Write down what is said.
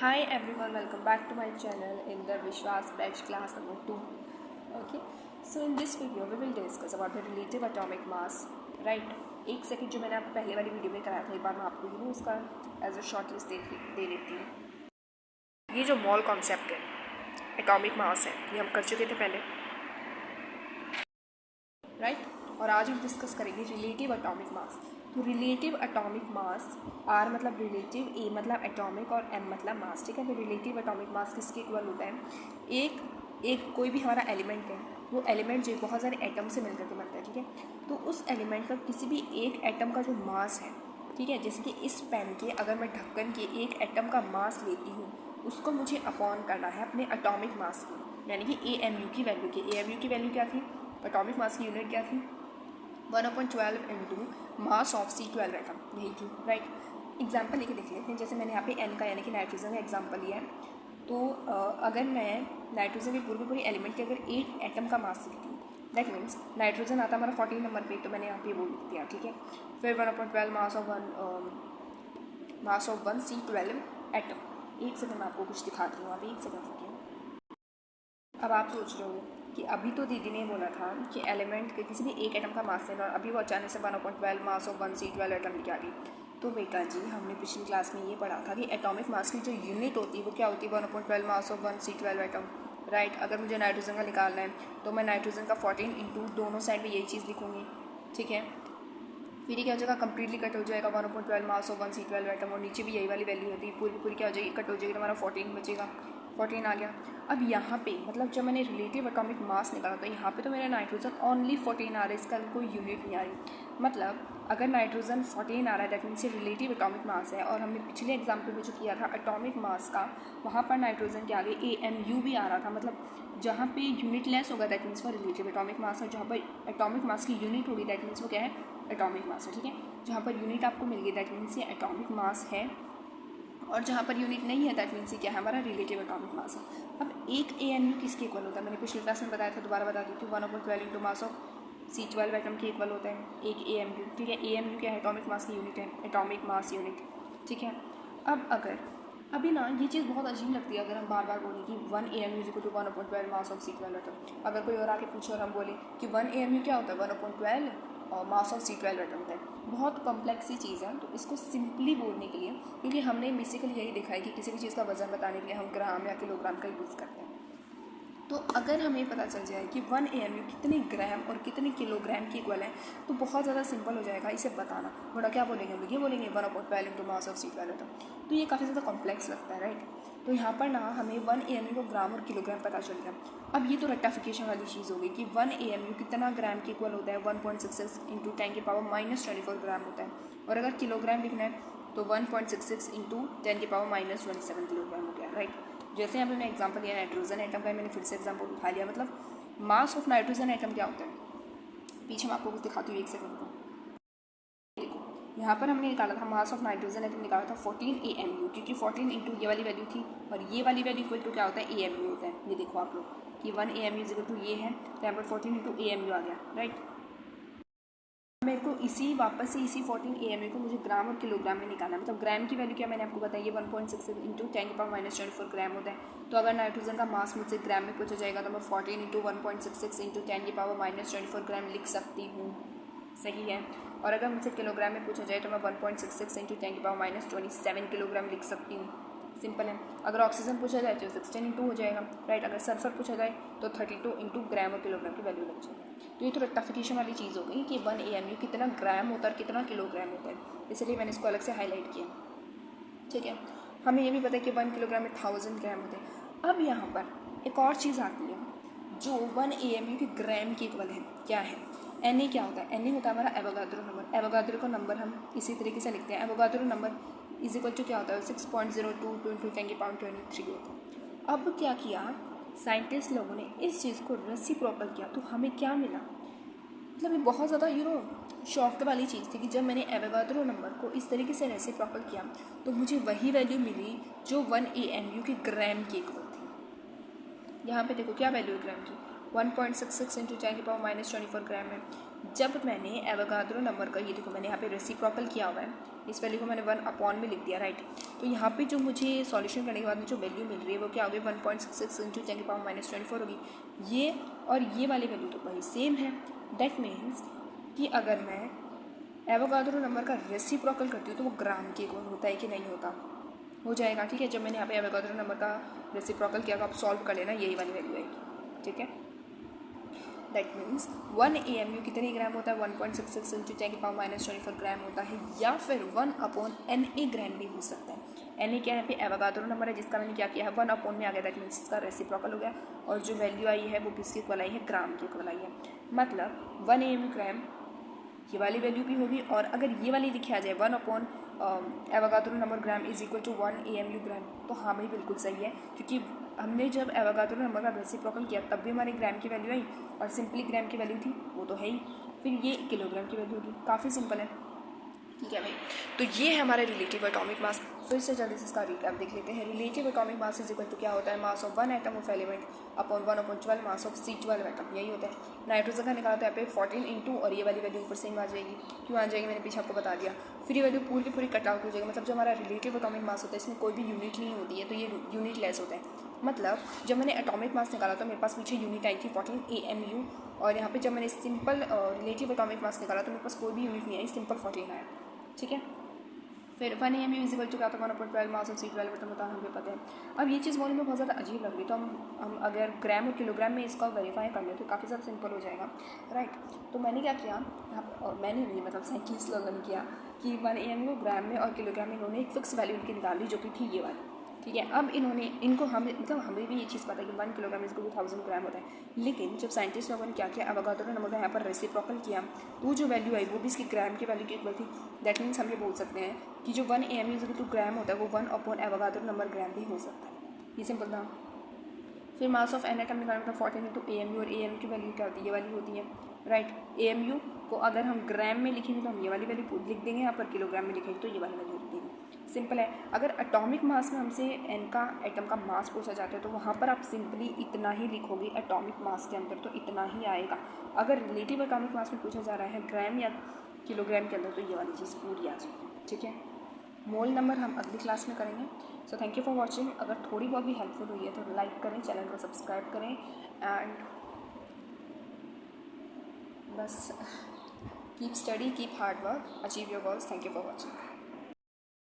Hi everyone, welcome back to my channel in the Vishwas batch class number 2. Okay, so in this video we will discuss about the relative atomic mass. Right, एक second जो मैंने आपको पहले वाली video में कराया था एक बार मैं आपको उसका एज अ शॉर्ट लिस्ट दे देती हूँ। ये जो मॉल कॉन्सेप्ट है एटॉमिक मास है ये हम कर चुके थे पहले, राइट। और आज हम डिस्कस करेंगे रिलेटिव एटॉमिक मास। तो रिलेटिव एटॉमिक मास, आर मतलब रिलेटिव, ए मतलब एटॉमिक और एम मतलब मास, ठीक है। तो रिलेटिव एटॉमिक मास किसके इक्वल होता है? एक कोई भी हमारा एलिमेंट है, वो एलिमेंट जो बहुत सारे एटम से मिलकर के बनता है, ठीक है। तो उस एलिमेंट का किसी भी एक एटम का जो मास है, ठीक है, जैसे कि इस पेन के अगर मैं ढक्कन के एक एटम का मास लेती हूँ उसको मुझे अपॉन करना है अपने एटॉमिक मास की, यानी कि AMU की वैल्यू की। AMU की वैल्यू क्या थी? एटॉमिक मास की यूनिट क्या थी? 1/12 into mass of C12 atom, यही थी, राइट। एग्जाम्पल लेके देख लेते हैं। जैसे मैंने यहाँ पे N का यानी कि नाइट्रोजन का एग्जाम्पल लिया है। तो अगर मैं नाइट्रोजन के पूरे एलिमेंट के अगर 8 एटम का मास लिखती हूँ, दैट मीन्स नाइट्रोजन आता हमारा 14 नंबर पे, तो मैंने यहाँ पे वो लिख दिया, ठीक है। फिर 1/12 मास ऑफ 1 C12 एटम। एक सेकंड मैं आपको कुछ दिखाती हूँ, अभी एक सेकंड रुकिए। अब आप सोच रहे हो कि अभी तो दीदी ने बोला था कि एलिमेंट के किसी भी एक एटम का मास लेना, और अभी वो अचानक से 1/12 मास ऑफ 1 C12 एटम लेके आ गई। तो बेटा जी, हमने पिछली क्लास में ये पढ़ा था कि एटॉमिक मास की जो यूनिट होती है वो क्या होती है? 1/12 mass of 1 C12 atom, right. अगर मुझे नाइट्रोजन का निकालना है तो मैं नाइट्रोजन का 14 इंटू दोनों साइड में यही चीज़ लिखूँगी, ठीक है। फिर ये क्या हो जाएगा? कंप्लीटली कट हो जाएगा 1/12 मास ऑफ 1 C12 एटम, और नीचे भी यही वाली वैल्यू होती है, पूरी क्या हो जाएगी? कट हो जाएगी, तो हमारा 14 बचेगा। 14 आ गया। अब यहाँ पे मतलब जब मैंने रिलेटिव एटॉमिक मास निकाला तो यहाँ पे तो मेरा नाइट्रोजन ओनली 14 आ रहा है, इसका कोई यूनिट नहीं आ रही। मतलब अगर नाइट्रोजन 14 आ रहा है दैट मीन्स ये रिलेटिव एटॉमिक मास है। और हमने पिछले एग्जाम्पल में जो किया था एटॉमिक मास का, वहाँ पर नाइट्रोजन के आगे AMU भी आ रहा था। मतलब जहाँ पे यूनिट लेस होगा दैट मीन्स वो रिलेटिव एटॉमिक मास है, जहाँ पर एटॉमिक मास की यूनिट होगी दैट मीन्स वो क्या है? एटॉमिक मास है, ठीक है। जहाँ पर यूनिट आपको मिल गई दैट मीन्स ये एटॉमिक मास है, और जहाँ पर यूनिट नहीं है दैट मीन्स ये क्या है? हमारा रिलेटिव एटॉमिक मास है। अब एक AMU किसके इक्वल होता है? मैंने पिछले क्लास में बताया था, दोबारा बता देती हूँ। 1/12 into mass of C12 atom के इक्वल होता है एक AMU, ठीक है। AMU क्या है? एटॉमिक मास की यूनिट है, एटॉमिक मास यूनिट, ठीक है। अब अगर अभी ना ये चीज़ बहुत अजीब लगती है अगर हम बार बार बोलें कि 1 AMU equal to 1/12 mass of C12 atom. अगर कोई और आके पूछे और हम बोले कि 1 AMU क्या होता है? 1/12 और मास ऑफ C12 एटम होता है। बहुत कॉम्प्लेक्स सी चीज़ है, तो इसको सिंपली बोलने के लिए, क्योंकि हमने बेसिकली यही देखा है कि किसी भी चीज़ का वजन बताने के लिए हम ग्राम या किलोग्राम का यूज़ करते हैं। तो अगर हमें पता चल जाए कि 1 AMU कितने ग्राम और कितने किलोग्राम की इक्वल है तो बहुत ज़्यादा सिंपल हो जाएगा इसे बताना। बड़ा क्या बोलेंगे हम लोग? ये बोलेंगे 1/12 into mass of C12 atom. तो ये काफ़ी ज़्यादा कॉम्प्लेक्स लगता है, राइट। तो यहाँ पर ना हमें 1 AMU को ग्राम और किलोग्राम पता चल गया। अब ये तो रेक्टिफिकेशन वाली चीज़ होगी कि 1 AMU कितना ग्राम के इक्वल होता है? 1.66 इंटू 10⁻⁻24 ग्राम होता है। और अगर किलोग्राम लिखना है तो 1.66 इंटू 10⁻27 किलोग्राम हो गया, राइट। जैसे यहाँ पे मैंने एग्जांपल लिया नाइट्रोजन एटम का, मैंने फिर से एग्जांपल उठा लिया। मतलब मास ऑफ नाइट्रोजन एटम क्या होता है? पीछे मैं आपको कुछ दिखाती हूँ, एक सेकंड को। देखो यहाँ पर हमने निकाला था मास ऑफ नाइट्रोजन एटम, निकाला था 14 AMU, क्योंकि 14 इंटू ये वाली वैल्यू थी और ये वाली वैल्यू इक्वल टू क्या होता है? AMU होता है। ये देखो आप लोग कि 1 AMU इक्वल टू ये है, तो यहाँ पर 14 इंटू AMU आ गया, राइट। मेरे को वापस से इसी 14 AMU को मुझे ग्राम और किलोग्राम में निकालना है। मतलब ग्राम की वैल्यू क्या मैंने आपको बताई? ये 1.66 इंटू 10⁻⁻24 ग्राम होता है। तो अगर नाइट्रोजन का मास मुझसे ग्राम में पूछा जाएगा तो मैं 14 इंटू 1.66 इंटू 10⁻⁻24 ग्राम लिख सकती हूँ, सही है। और अगर मुझसे किलोग्राम में पूछा जाए तो मैं 1.66 इंटू 10⁻⁻27 किलोग्राम लिख सकती हूँ, सिंपल है। अगर ऑक्सीजन पूछा जाए तो 16 इंटू हो जाएगा, राइट। अगर सल्फर पूछा जाए तो 32 इंटू ग्राम और किलोग्राम की वैल्यू लग जाएगी। तो ये तो रेक्टिफिकेशन वाली चीज़ हो गई कि 1 AMU कितना ग्राम होता है और कितना किलोग्राम होता है, इसलिए मैंने इसको अलग से हाईलाइट किया, ठीक है। हमें ये भी पता है कि 1 किलोग्राम में 1000 ग्राम होते हैं। अब यहाँ पर एक और चीज़ आती है जो 1 AMU के ग्राम के इक्वल है, क्या है? Na क्या होता है? Na होता है हमारा एवोगाड्रो नंबर। एवोगाड्रो का नंबर हम इसी तरीके से लिखते हैं, Avogadro number is equal to क्या होता है? 6.02 इंटू 10⁻23 होता है। अब क्या किया साइंटिस्ट लोगों ने? इस चीज़ को रेसिप्रोकल किया, तो हमें क्या मिला? मतलब ये बहुत ज़्यादा शौक वाली चीज़ थी कि जब मैंने एवोगाड्रो नंबर को इस तरीके से रेसिप्रोकल किया तो मुझे वही वैल्यू मिली जो 1 AMU के ग्राम की इक्वल थी। यहाँ पे देखो क्या वैल्यू है ग्राम की? 1.66 इंटू 10⁻⁻24 ग्राम है। जब मैंने एवोगाड्रो नंबर का, ये देखो मैंने यहाँ पे रेसिप्रोकल किया हुआ है, इस वैल्यू को मैंने 1 में लिख दिया, राइट। तो यहाँ पे जो मुझे सॉल्यूशन करने के बाद में जो वैल्यू मिल रही है वो क्या होगी, 1.66 इंटू 10⁻⁻24 होगी। ये और ये वाली वैल्यू तो भाई सेम है। दैट मीन्स कि अगर मैं एवोगाड्रो नंबर का रेसिप्रोकल करती हूँ तो वो ग्राम के इक्वल होता है कि नहीं होता, हो जाएगा, ठीक है। जब मैंने यहाँ पे एवोगाड्रो नंबर का रेसिप्रोकल किया तो आप सॉल्व कर लेना, यही वाली वैल्यू आएगी, ठीक है। दैट मीन्स 1 AMU कितने ग्राम होता है, 1.66 इंटू 10⁻⁻24 ग्राम होता है, या फिर 1/Na ग्राम भी हो सकता है। Na क्या है, पे एवोगाड्रो नंबर है जिसका मैंने क्या किया है, 1 में आ गया, दैट मीन्स इसका रेसिप्रोकल हो गया, और जो वैल्यू आई है वो किसके इक्वल आई है, ग्राम के इक्वल आई है। मतलब 1 AMU ग्राम ये वाली वैल्यू भी होगी, और अगर ये वाली लिखी आ जाए 1 Avogadro number gram is equal to 1 AMU gram, तो हाँ भाई बिल्कुल सही है, क्योंकि हमने जब एवोगाड्रो नंबर का रेसिप्रोकल किया तब भी हमारे ग्राम की वैल्यू आई, और सिंपली ग्राम की वैल्यू थी, वो तो है ही, फिर ये किलोग्राम की वैल्यू होगी, काफ़ी सिंपल है, ठीक है भाई। तो ये है हमारा रिलेटिव एटॉमिक मास। फिर से जल्दी से इसका रिकैप देख लेते हैं। Relative atomic mass is equal to क्या होता है, mass of 1 atom of element upon 1/12 mass of C12 atom, यही होता है। नाइट्रोजन का निकालता है यहाँ पे 14 इंटू, और ये वाली वैल्यू ऊपर से ही आ जाएगी, क्यों आ जाएगी मैंने पीछे आपको बता दिया। फिर ये वैल्यू पूरी की पूरी कट आउट हो जाएगी, मतलब जो हमारा रिलेटिव एटॉमिक मास होता है इसमें कोई भी यूनिट नहीं होती है, तो ये यूनिट लेस होता है। मतलब जब मैंने एटॉमिक मास निकाला तो मेरे पास पीछे यूनिट आई थी 14 AMU, और यहाँ पे जब मैंने सिंपल रिलेटिव एटॉमिक मास निकाला तो मेरे पास कोई भी यूनिट नहीं आई, सिंपल 14 आया, ठीक है। फिर 1 AMU इज इक्वल टू क्या था, 1/12 मास ऑफ C12 एटम होता है, हमें पता है। अब ये चीज़ बोलने में बहुत ज़्यादा अजीब लग रही, तो हम अगर ग्राम और किलोग्राम में इसका वेरीफाई कर लें तो काफ़ी ज़्यादा सिंपल हो जाएगा, राइट। तो मैंने क्या किया यहाँ, मैंने नहीं मतलब साइंटिस्ट लोगों ने किया कि 1 AMU ग्राम में और किलोग्राम में इन्होंने एक फिक्स वैल्यू इनकी निकाल ली, जो कि थी ये वाली, ठीक है। अब इन्होंने इनको हमें मतलब हमें भी ये चीज़ पता है कि 1 किलोग्राम इसको भी 1000 ग्राम होता है, लेकिन जब साइंटिस्ट लोगों ने क्या किया, एवोगाड्रो नंबर का यहाँ पर रेसिप्रोकल किया, तो जो वैल्यू आई वो भी इसकी ग्राम की वैल्यू के इक्वल थी। दैट मीन्स हम ये बोल सकते हैं कि जो 1 AMU इज इक्वल टू ग्राम होता है वो 1 एवोगाड्रो नंबर ग्राम भी हो सकता है, ये सिंपल था। फिर मास ऑफ एन एटम निकालना था 14 इंटू AMU, और AMU की वैल्यू क्या होती है, ये वाली होती है, राइट। AMU को अगर हम ग्राम में लिखेंगे तो हम ये वाली वैल्यू लिख देंगे, यहाँ पर किलोग्राम में लिखेंगे तो ये वाली वैल्यू लिख देंगे, सिंपल है। अगर एटॉमिक मास में हमसे एन का एटम का मास पूछा जाता है तो वहाँ पर आप सिंपली इतना ही लिखोगे एटॉमिक मास के अंदर, तो इतना ही आएगा। अगर रिलेटिव एटॉमिक मास में पूछा जा रहा है ग्राम या किलोग्राम के अंदर, तो ये वाली चीज़ पूरी आ जाएगी, ठीक है। मोल नंबर हम अगली क्लास में करेंगे। So thank you for watching. अगर थोड़ी बहुत भी हेल्पफुल हुई है तो लाइक करें, चैनल को सब्सक्राइब करें, एंड बस keep study, keep hard work, achieve your goals. Thank you for watching.